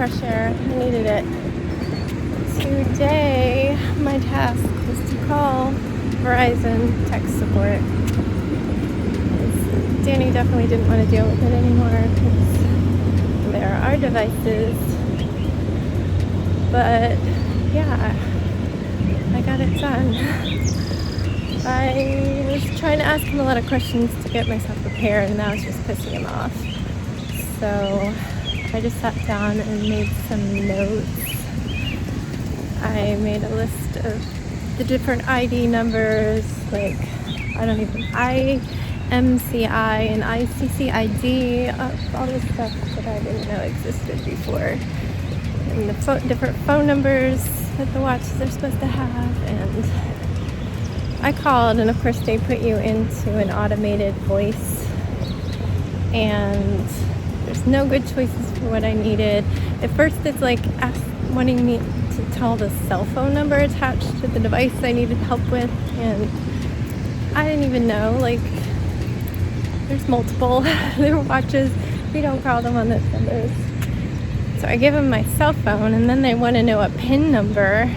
fresh air. I needed it. Today, my task was to call Verizon tech support. Danny definitely didn't want to deal with it anymore because there are devices. But yeah, I got it done. I was trying to ask him a lot of questions to get myself prepared, and that was just pissing him off. So I just sat down and made some notes. I made a list of the different ID numbers, like IMCI and ICCID, all this stuff that I didn't know existed before. And the different phone numbers that the watches are supposed to have. And I called, and of course they put you into an automated voice. And there's no good choices for what I needed. At first it's like wanting me to tell the cell phone number attached to the device I needed help with, and I didn't even know, like, there's multiple there were watches, we don't call them on those numbers. So I give them my cell phone, and then they want to know a PIN number.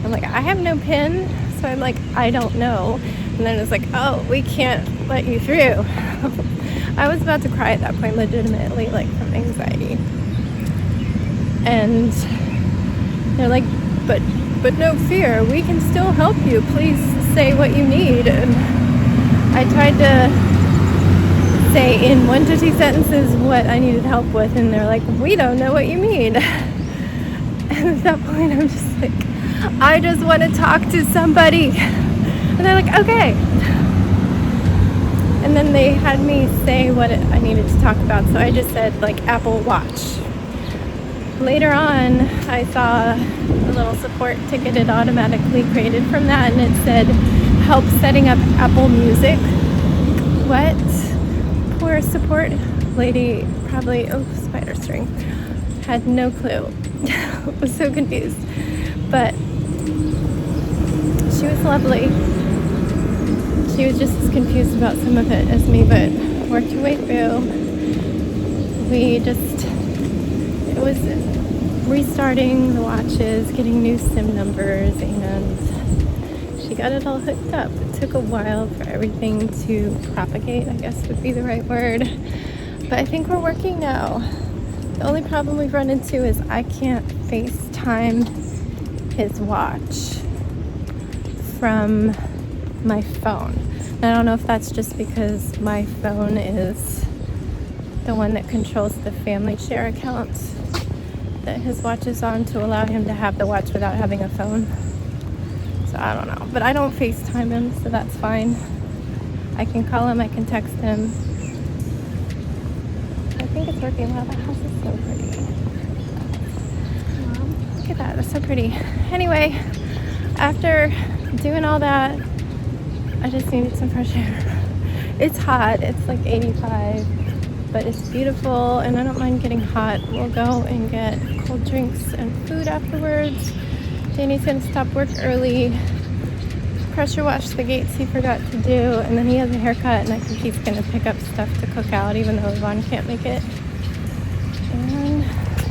I'm like, I have no PIN. So I'm like, I don't know. And then it's like, oh, we can't let you through. I was about to cry at that point, legitimately, like from anxiety. And they're like, but no fear, we can still help you. Please say what you need. And I tried to say in 1 to 2 sentences what I needed help with, and they're like, we don't know what you mean. And at that point, I'm just like, I just want to talk to somebody. And they're like, okay. And then they had me say what I needed to talk about, so I just said, like, Apple Watch. Later on, I saw a little support ticket it automatically created from that, and it said, help setting up Apple Music. What? Poor support lady, probably, spider string, had no clue. Was so confused. But she was lovely. She was just as confused about some of it as me, but worked her way through. It was restarting the watches, getting new SIM numbers, and she got it all hooked up. It took a while for everything to propagate, I guess would be the right word. But I think we're working now. The only problem we've run into is I can't FaceTime his watch from my phone. I don't know if that's just because my phone is the one that controls the family share account that his watch is on to allow him to have the watch without having a phone. So I don't know. But I don't FaceTime him, so that's fine. I can call him, I can text him. I think it's working well. That house is so pretty. Look at that, that's so pretty. Anyway, after doing all that, I just needed some fresh air. It's hot, it's like 85, but it's beautiful, and I don't mind getting hot. We'll go and get cold drinks and food afterwards. Danny's gonna stop work early, pressure wash the gates he forgot to do, and then he has a haircut, and I think he's gonna pick up stuff to cook out even though Yvonne can't make it. And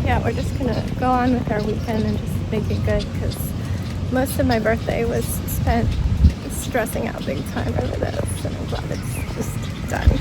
yeah, we're just gonna go on with our weekend and just make it good, because most of my birthday was spent stressing out big time over this, and I'm glad it's just done.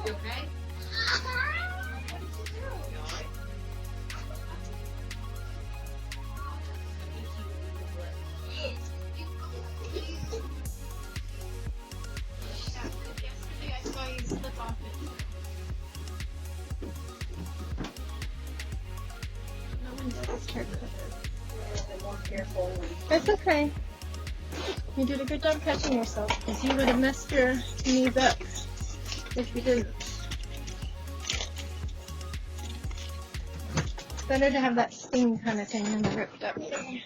You okay? Yesterday I saw you slip off it. No one does haircut. careful. It's okay. You did a good job catching yourself, because you would have messed your knees up if you didn't. It's better to have that sting kind of thing than the ripped up thing.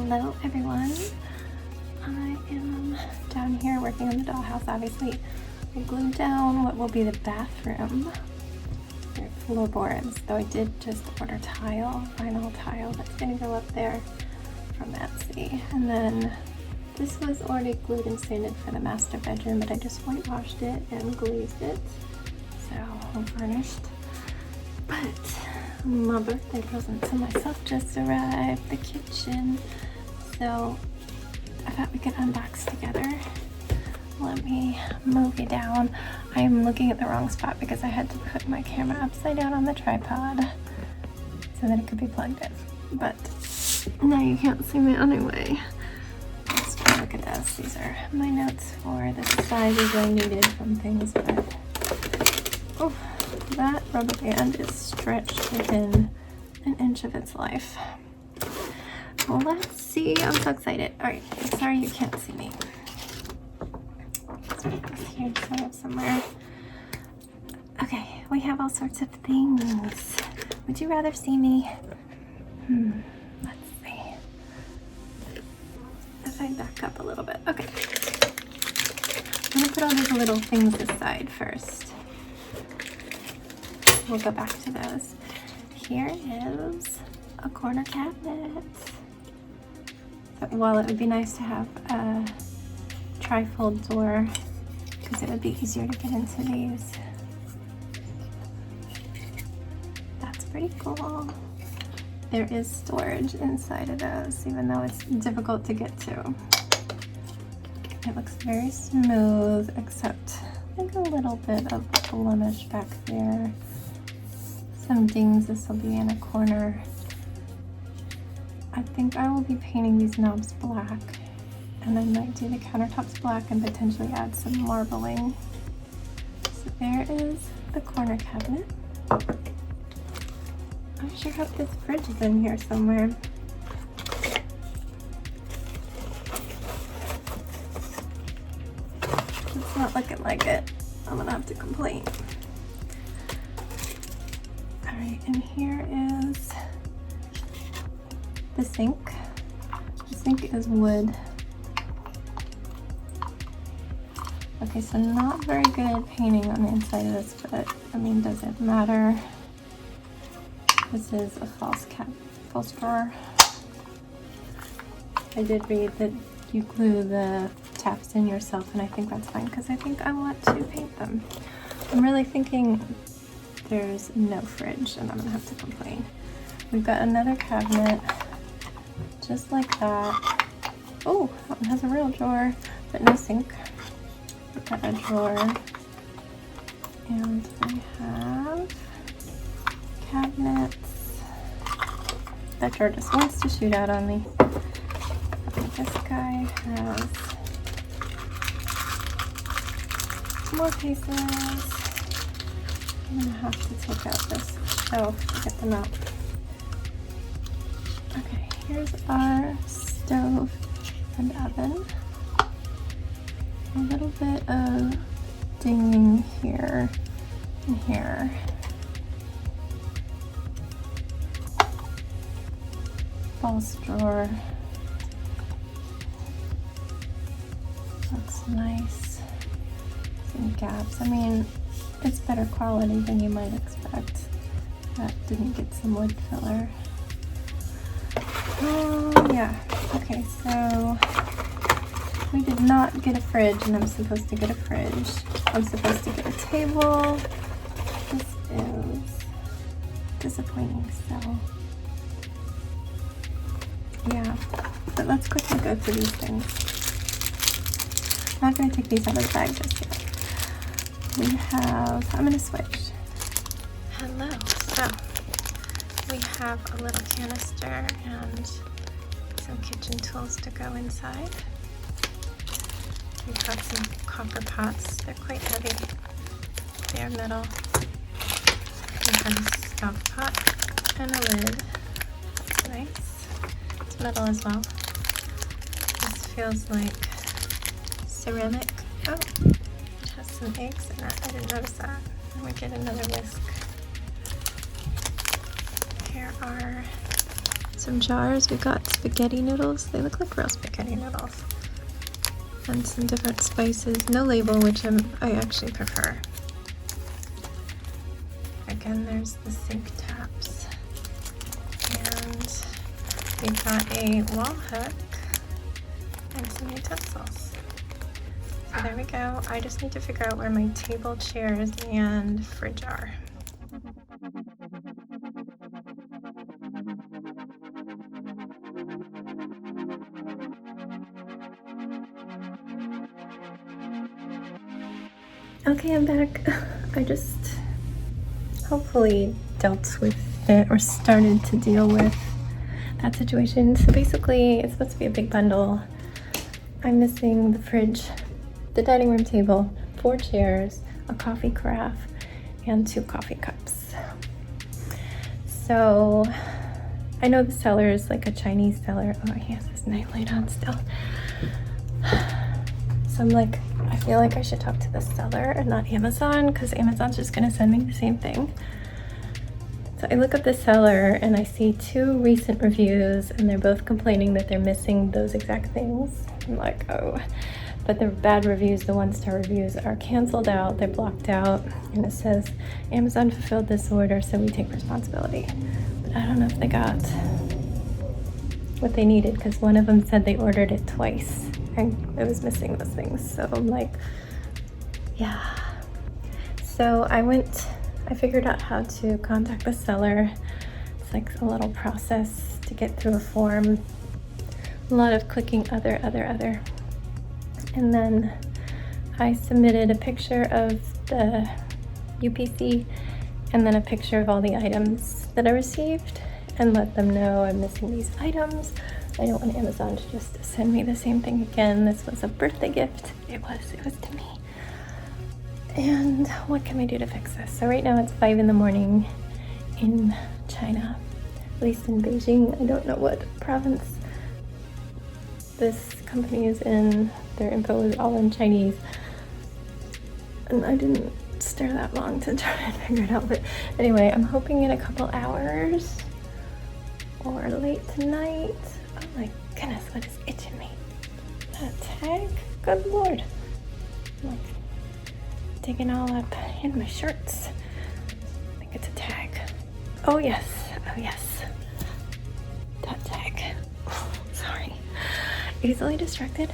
Hello everyone, I am down here working on the dollhouse. Obviously I glued down what will be the bathroom floorboards, though I did just order tile, vinyl tile that's going to go up there from Etsy. And then this was already glued and sanded for the master bedroom, but I just whitewashed it and glazed it, so I'm furnished. But my birthday present to myself just arrived, the kitchen. So I thought we could unbox together. Let me move you down. I am looking at the wrong spot because I had to put my camera upside down on the tripod so that it could be plugged in. But now you can't see me anyway. Let's try look at this. These are my notes for the sizes I needed from things, but oh, that rubber band is stretched within an inch of its life. Well, let's see. I'm so excited. All right, sorry you can't see me. Let's put this here somewhere. Okay, we have all sorts of things. Would you rather see me? Let's see. If I back up a little bit. Okay. I'm gonna put all these little things aside first. We'll go back to those. Here is a corner cabinet. So, well, it would be nice to have a trifold door because it would be easier to get into these. That's pretty cool. There is storage inside of those, even though it's difficult to get to. It looks very smooth, except like a little bit of blemish back there. Some dings. This will be in a corner. I think I will be painting these knobs black, and I might do the countertops black and potentially add some marbling. So there is the corner cabinet. I sure hope this fridge is in here somewhere. It's not looking like it. I'm gonna have to complain. Alright, and here is the sink. The sink is wood. Okay, so not very good at painting on the inside of this, but I mean, does it matter? This is a false drawer. I did read that you glue the taps in yourself, and I think that's fine because I think I want to paint them. I'm really thinking there's no fridge, and I'm gonna have to complain. We've got another cabinet just like that. Oh, that one has a real drawer, but no sink. We've got a drawer, and we have cabinets. That drawer just wants to shoot out on me. Okay, this guy has more cases. I'm gonna have to take out this shelf to get them out. Okay, here's our stove and oven. A little bit of dinging here and here. False drawer. Looks nice. Some gaps. I mean, it's better quality than you might expect. That didn't get some wood filler. Yeah. Okay, so we did not get a fridge, and I'm supposed to get a fridge. I'm supposed to get a table. This is disappointing, so yeah. But let's quickly go through these things. I'm not going to take these out of the bag just yet. We have, I'm going to switch. Hello. So, we have a little canister and some kitchen tools to go inside. We've got some copper pots. They're quite heavy. They're metal. We have a stock pot and a lid. That's nice. It's metal as well. This feels like ceramic. Oh, it has some eggs in it. I didn't notice that. And we get another whisk. Here are some jars. We got spaghetti noodles. They look like real spaghetti noodles. And some different spices. No label, which I actually prefer. Again, there's the sink taps. And we've got a wall hook and some utensils. So there we go. I just need to figure out where my table, chairs, and fridge are. Okay, I'm back. I just hopefully dealt with it or started to deal with that situation. So basically, it's supposed to be a big bundle. I'm missing the fridge, the dining room table, 4 chairs, a coffee carafe, and 2 coffee cups. So I know the seller is like a Chinese seller. Oh, he has his nightlight on still. So I'm like, I feel like I should talk to the seller and not Amazon, because Amazon's just gonna send me the same thing. So I look up the seller and I see 2 recent reviews, and they're both complaining that they're missing those exact things. I'm like, oh, but the bad reviews, the 1-star reviews, are canceled out, they're blocked out, and it says, Amazon fulfilled this order, so we take responsibility. But I don't know if they got what they needed, because one of them said they ordered it twice, and it was missing those things. So I'm like, yeah. So I figured out how to contact the seller. It's like a little process to get through a form. A lot of clicking other. And then I submitted a picture of the UPC and then a picture of all the items that I received and let them know I'm missing these items. I don't want Amazon to just send me the same thing again. This was a birthday gift. It was to me. And what can we do to fix this? So right now it's 5 in the morning in China, at least in Beijing. I don't know what province this company is in. Their info is all in Chinese. And I didn't stare that long to try and figure it out. But anyway, I'm hoping in a couple hours or late tonight. Oh my goodness, what is itching me? That tag? Good Lord. I'm like digging all up in my shirts. I think it's a tag. Oh yes. That tag. Oh, sorry. Easily distracted.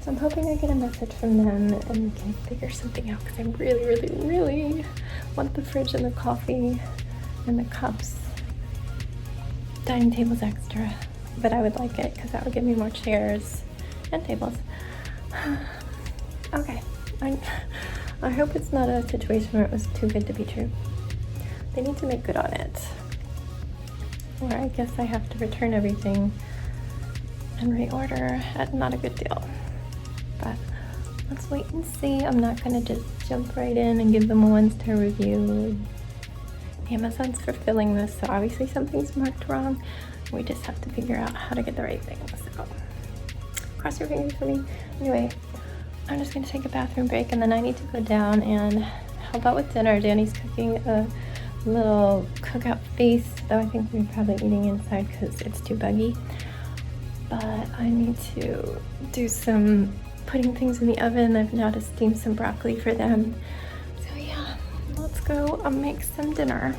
So I'm hoping I get a message from them and we can figure something out, because I really want the fridge and the coffee and the cups. Dining table's extra, but I would like it because that would give me more chairs and tables. Okay, I hope it's not a situation where it was too good to be true. They need to make good on it. Or I guess I have to return everything and reorder at not a good deal. But let's wait and see. I'm not gonna just jump right in and give them a 1-star review. Amazon's fulfilling this, so obviously something's marked wrong. We just have to figure out how to get the right thing. So cross your fingers for me. Anyway, I'm just gonna take a bathroom break and then I need to go down and help out with dinner. Danny's cooking a little cookout feast, though I think we're probably eating inside because it's too buggy. But I need to do some putting things in the oven. I've now to steam some broccoli for them. So yeah, let's go make some dinner.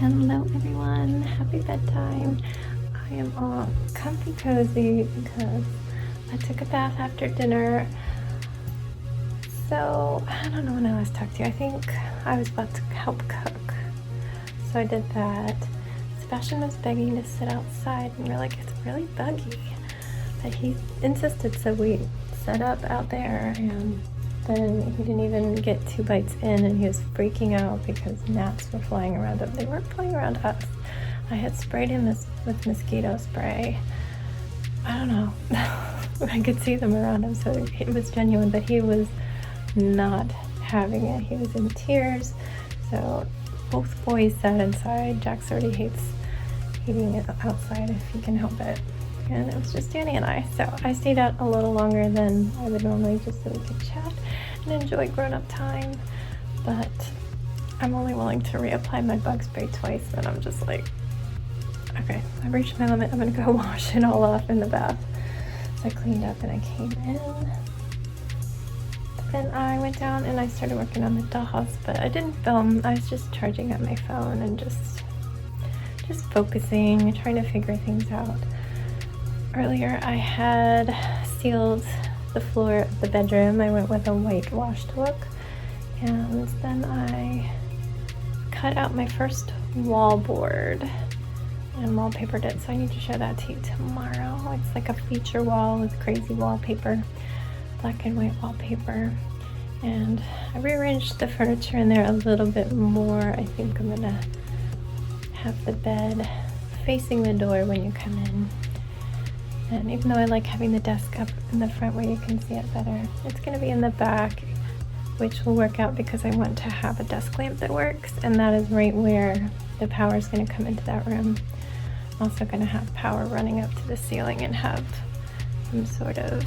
Hello everyone, happy bedtime. I am all comfy cozy because I took a bath after dinner. So I don't know when I last talked to you. I think I was about to help cook. So I did that. Sebastian was begging to sit outside and we're like, it's really buggy. But he insisted, so we set up out there and then he didn't even get 2 bites in and he was freaking out because gnats were flying around him. They weren't flying around us. I had sprayed him with mosquito spray I don't know. I could see them around him, so it was genuine, but he was not having it. He was in tears. So both boys sat inside. Jax already hates eating it outside if he can help it. And it was just Danny and I. So I stayed out a little longer than I would normally, just so we could chat and enjoy grown-up time. But I'm only willing to reapply my bug spray twice, and I'm just like, okay, I've reached my limit. I'm gonna go wash it all off in the bath. So I cleaned up and I came in. Then I went down and I started working on the dolls, but I didn't film. I was just charging up my phone and just focusing, trying to figure things out. Earlier I had sealed the floor of the bedroom. I went with a whitewashed look, and then I cut out my first wall board and wallpapered it, so I need to show that to you tomorrow. It's like a feature wall with crazy wallpaper, black and white wallpaper, and I rearranged the furniture in there a little bit more. I think I'm gonna have the bed facing the door when you come in, and even though I like having the desk up in the front where you can see it better, it's gonna be in the back, which will work out because I want to have a desk lamp that works, and that is right where the power is going to come into that room. I'm also going to have power running up to the ceiling and have some sort of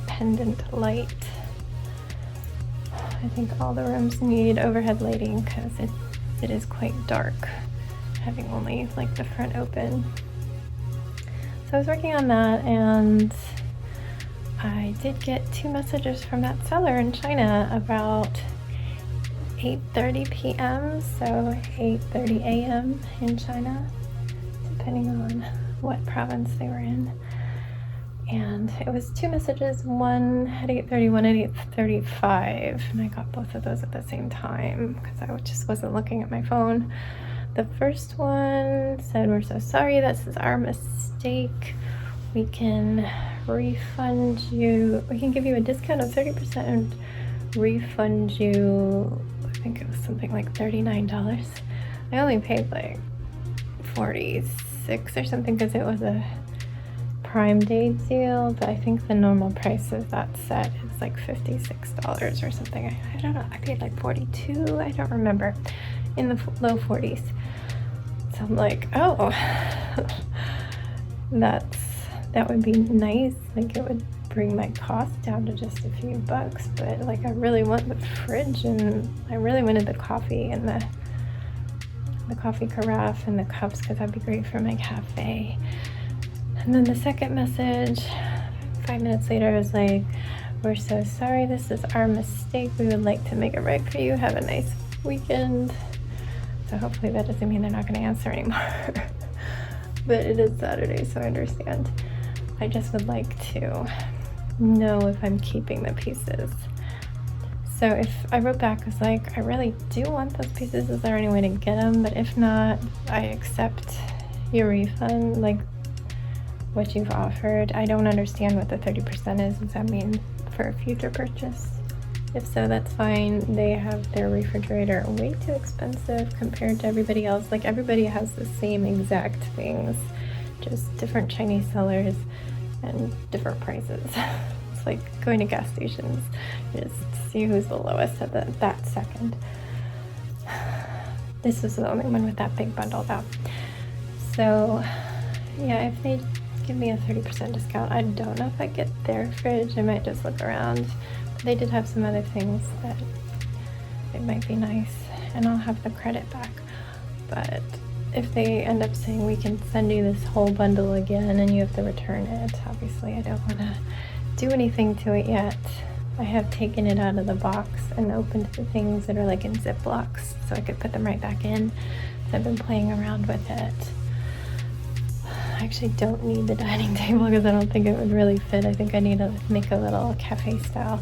pendant light. I think all the rooms need overhead lighting because it is quite dark, having only like the front open. So I was working on that, and I did get 2 messages from that seller in China about 8:30 p.m. so 8:30 a.m. in China, depending on what province they were in. And it was 2 messages, one at 8:30, one at 8:35, and I got both of those at the same time because I just wasn't looking at my phone. The first one said, "We're so sorry, this is our mistake. We can refund you, we can give you a discount of 30% and refund you," I think it was something like $39. I only paid like $46 or something because it was a Prime Day deal, but I think the normal price of that set is like $56 or something. I don't know, I paid like $42, I don't remember, in the low 40s. So I'm like, oh, that would be nice. Like, it would bring my cost down to just a few bucks, but like I really want the fridge, and I really wanted the coffee and the coffee carafe and the cups because that'd be great for my cafe. And then the second message 5 minutes later was like, "We're so sorry, this is our mistake. We would like to make it right for you. Have a nice weekend." So hopefully that doesn't mean they're not going to answer anymore. But it is Saturday, so I understand. I just would like to know if I'm keeping the pieces. So if I wrote back, I was like, I really do want those pieces. Is there any way to get them? But if not, I accept your refund, like what you've offered. I don't understand what the 30% is. Does that mean for a future purchase? If so, that's fine. They have their refrigerator way too expensive compared to everybody else. Like, everybody has the same exact things, just different Chinese sellers and different prices. It's like going to gas stations just to see who's the lowest at that second. This is the only one with that big bundle though. So yeah, if they give me a 30% discount, I don't know if I get their fridge. I might just look around. They did have some other things that it might be nice, and I'll have the credit back. But if they end up saying we can send you this whole bundle again and you have to return it, obviously I don't want to do anything to it yet. I have taken it out of the box and opened the things that are like in Ziplocs so I could put them right back in. So I've been playing around with it. I actually don't need the dining table because I don't think it would really fit. I think I need to make a little cafe style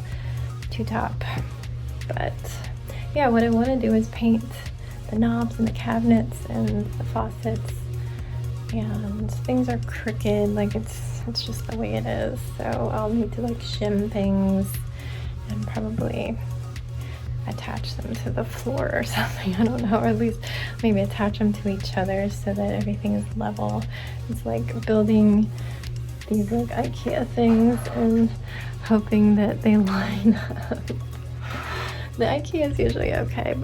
two-top. But yeah, what I want to do is paint the knobs and the cabinets and the faucets, and things are crooked, like it's just the way it is. So I'll need to like shim things and probably attach them to the floor or something. I don't know, or at least maybe attach them to each other so that everything is level. It's like building these like IKEA things and hoping that they line up. The IKEA is usually okay.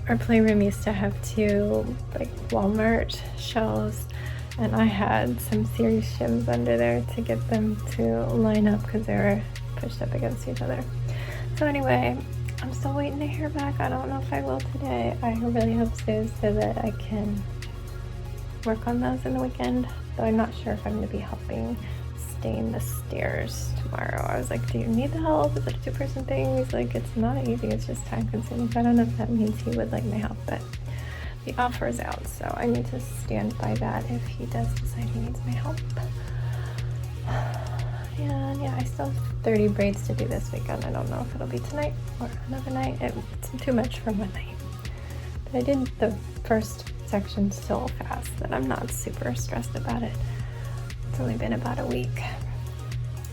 Our playroom used to have 2 like Walmart shelves, and I had some series shims under there to get them to line up because they were pushed up against each other. So anyway, I'm still waiting to hear back. I don't know if I will today. I really hope so that I can work on those in the weekend, though I'm not sure if I'm going to be helping stain the stairs tomorrow. I was like, do you need the help? Is it a 2-person thing? He's like, it's not easy, it's just time consuming. So I don't know if that means he would like my help, but the offer is out, so I need to stand by that if he does decide he needs my help. And yeah, I still have 30 braids to do this weekend. I don't know if it'll be tonight or another night. It's too much for one night. But I did the first section so fast that I'm not super stressed about it. It's only been about a week.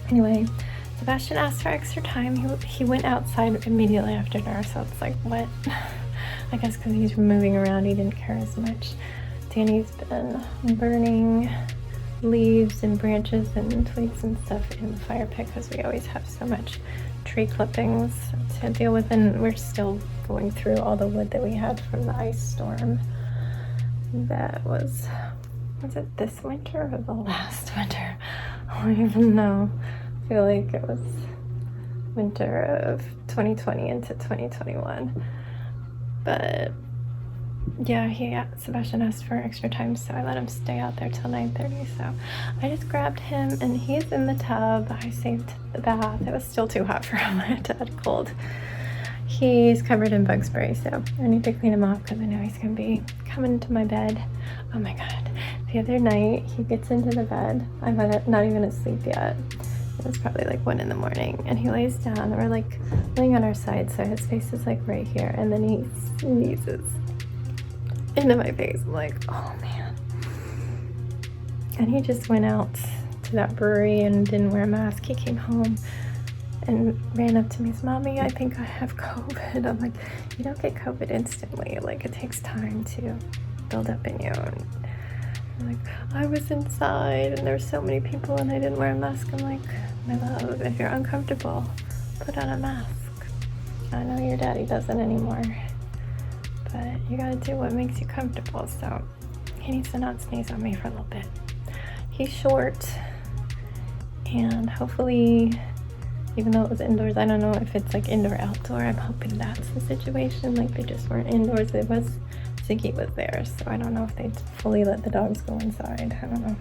Anyway, Sebastian asked for extra time. He went outside immediately after dinner, so it's like, what? I guess because he's moving around, he didn't care as much. Danny's been burning leaves and branches and twigs and stuff in the fire pit because we always have so much tree clippings to deal with, and we're still going through all the wood that we had from the ice storm. That was it this winter or the last winter? I don't even know. I feel like it was winter of 2020 into 2021. But yeah, Sebastian asked for extra time, so I let him stay out there till 9:30. So I just grabbed him, and he's in the tub. I saved the bath. It was still too hot for him. I had to add cold. He's covered in bug spray, so I need to clean him off because I know he's gonna be coming to my bed. Oh my god! The other night he gets into the bed. I'm not even asleep yet. It was probably like 1 a.m, and he lays down. We're like laying on our side, so his face is like right here, and then he sneezes into my face. I'm like, oh man. And he just went out to that brewery and didn't wear a mask. He came home and ran up to me and said, Mommy, I think I have COVID. I'm like, you don't get COVID instantly. Like, it takes time to build up in you. And I'm like, I was inside and there were so many people and I didn't wear a mask. I'm like, my love, if you're uncomfortable, put on a mask. I know your daddy doesn't anymore, but you gotta do what makes you comfortable. So he needs to not sneeze on me for a little bit. He's short, and hopefully, even though it was indoors, I don't know if it's like indoor outdoor. I'm hoping that's the situation. Like, they just weren't indoors. It was, Ziggy was there, so I don't know if they'd fully let the dogs go inside. I don't know.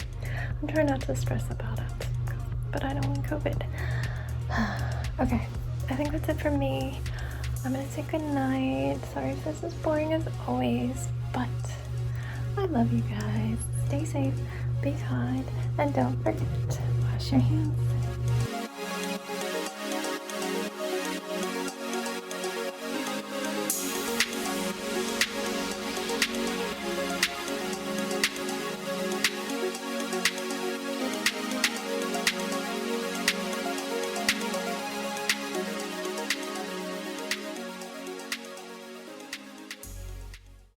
I'm trying not to stress about it, but I don't want COVID. Okay, I think that's it from me. I'm gonna say goodnight. Sorry if this is boring as always, but I love you guys. Stay safe, be kind, and don't forget to wash your hands.